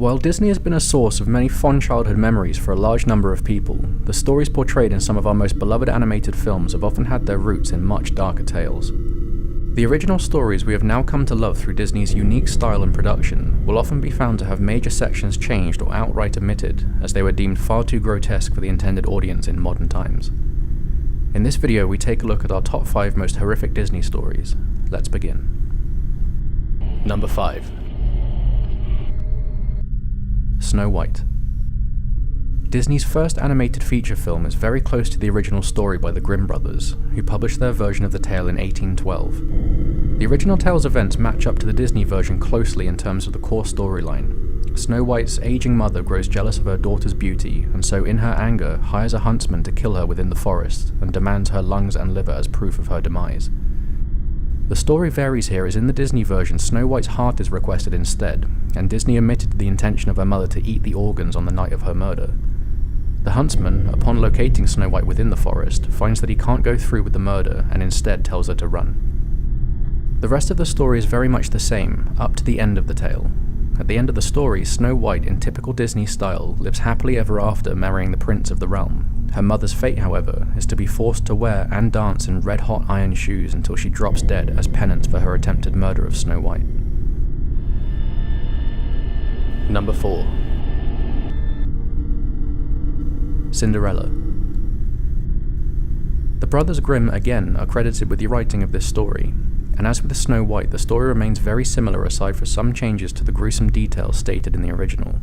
While Disney has been a source of many fond childhood memories for a large number of people, the stories portrayed in some of our most beloved animated films have often had their roots in much darker tales. The original stories we have now come to love through Disney's unique style and production will often be found to have major sections changed or outright omitted, as they were deemed far too grotesque for the intended audience in modern times. In this video, we take a look at our top 5 most horrific Disney stories. Let's begin. Number 5. Snow White. Disney's first animated feature film is very close to the original story by the Grimm brothers, who published their version of the tale in 1812. The original tale's events match up to the Disney version closely in terms of the core storyline. Snow White's aging mother grows jealous of her daughter's beauty, and so in her anger hires a huntsman to kill her within the forest, and demands her lungs and liver as proof of her demise. The story varies here, as in the Disney version Snow White's heart is requested instead, and Disney omitted the intention of her mother to eat the organs on the night of her murder. The huntsman, upon locating Snow White within the forest, finds that he can't go through with the murder and instead tells her to run. The rest of the story is very much the same, up to the end of the tale. At the end of the story, Snow White, in typical Disney style, lives happily ever after marrying the prince of the realm. Her mother's fate, however, is to be forced to wear and dance in red-hot iron shoes until she drops dead as penance for her attempted murder of Snow White. Number 4. Cinderella. The brothers Grimm again are credited with the writing of this story, and as with Snow White, the story remains very similar aside from some changes to the gruesome details stated in the original.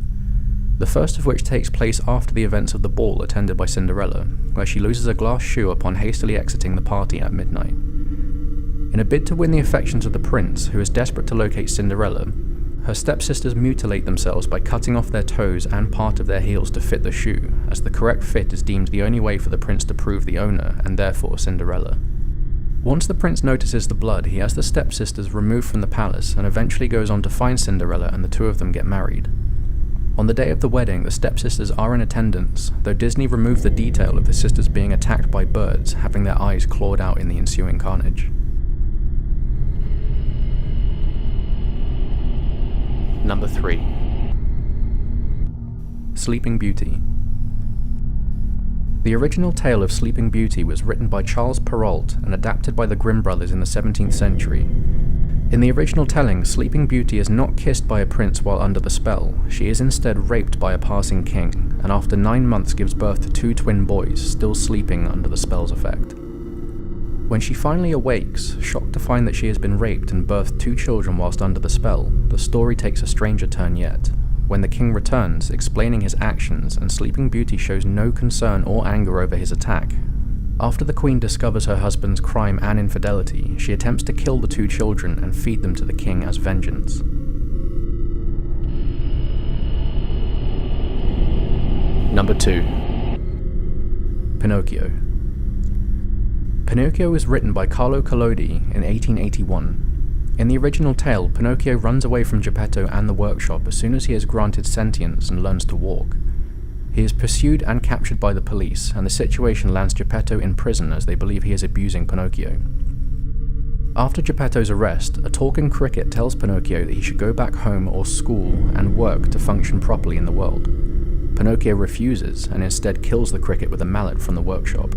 The first of which takes place after the events of the ball attended by Cinderella, where she loses a glass shoe upon hastily exiting the party at midnight. In a bid to win the affections of the prince, who is desperate to locate Cinderella, her stepsisters mutilate themselves by cutting off their toes and part of their heels to fit the shoe, as the correct fit is deemed the only way for the prince to prove the owner, and therefore Cinderella. Once the prince notices the blood, he has the stepsisters removed from the palace and eventually goes on to find Cinderella, and the two of them get married. On the day of the wedding, the stepsisters are in attendance, though Disney removed the detail of the sisters being attacked by birds, having their eyes clawed out in the ensuing carnage. Number 3. Sleeping Beauty. The original tale of Sleeping Beauty was written by Charles Perrault and adapted by the Grimm brothers in the 17th century. In the original telling, Sleeping Beauty is not kissed by a prince while under the spell. She is instead raped by a passing king, and after 9 months gives birth to 2 twin boys, still sleeping under the spell's effect. When she finally awakes, shocked to find that she has been raped and birthed 2 children whilst under the spell, the story takes a stranger turn yet. When the king returns, explaining his actions, and Sleeping Beauty shows no concern or anger over his attack. After the queen discovers her husband's crime and infidelity, she attempts to kill the 2 children and feed them to the king as vengeance. Number 2. Pinocchio. Pinocchio was written by Carlo Collodi in 1881. In the original tale, Pinocchio runs away from Geppetto and the workshop as soon as he is granted sentience and learns to walk. He is pursued and captured by the police, and the situation lands Geppetto in prison as they believe he is abusing Pinocchio. After Geppetto's arrest, a talking cricket tells Pinocchio that he should go back home or school and work to function properly in the world. Pinocchio refuses and instead kills the cricket with a mallet from the workshop.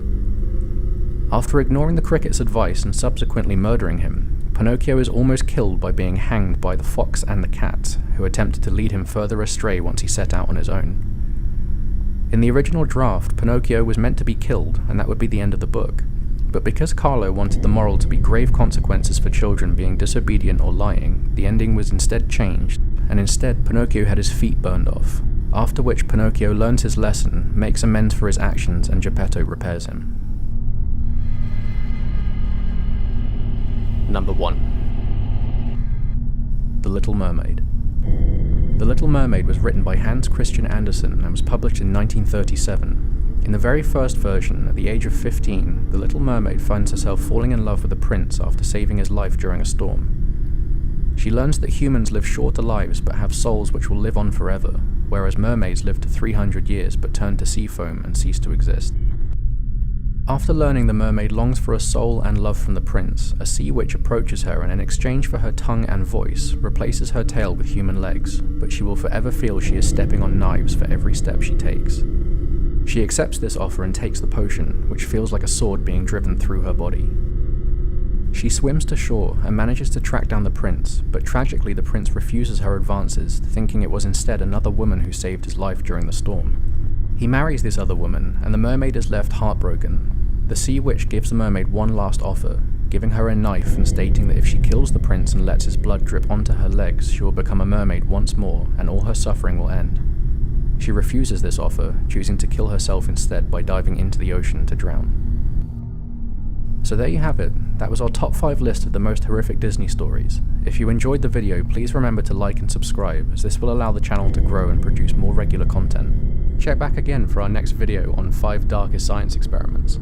After ignoring the cricket's advice and subsequently murdering him, Pinocchio is almost killed by being hanged by the fox and the cat, who attempted to lead him further astray once he set out on his own. In the original draft, Pinocchio was meant to be killed, and that would be the end of the book. But because Carlo wanted the moral to be grave consequences for children being disobedient or lying, the ending was instead changed, and instead Pinocchio had his feet burned off, after which Pinocchio learns his lesson, makes amends for his actions, and Geppetto repairs him. Number 1. The Little Mermaid. The Little Mermaid was written by Hans Christian Andersen and was published in 1937. In the very first version, at the age of 15, the Little Mermaid finds herself falling in love with a prince after saving his life during a storm. She learns that humans live shorter lives but have souls which will live on forever, whereas mermaids live to 300 years but turn to sea foam and cease to exist. After learning the mermaid longs for a soul and love from the prince, a sea witch approaches her and in exchange for her tongue and voice, replaces her tail with human legs, but she will forever feel she is stepping on knives for every step she takes. She accepts this offer and takes the potion, which feels like a sword being driven through her body. She swims to shore and manages to track down the prince, but tragically the prince refuses her advances, thinking it was instead another woman who saved his life during the storm. He marries this other woman, and the mermaid is left heartbroken. The sea witch gives the mermaid one last offer, giving her a knife and stating that if she kills the prince and lets his blood drip onto her legs, she will become a mermaid once more and all her suffering will end. She refuses this offer, choosing to kill herself instead by diving into the ocean to drown. So there you have it, that was our top 5 list of the most horrific Disney stories. If you enjoyed the video, please remember to like and subscribe, as this will allow the channel to grow and produce more regular content. Check back again for our next video on 5 darkest science experiments.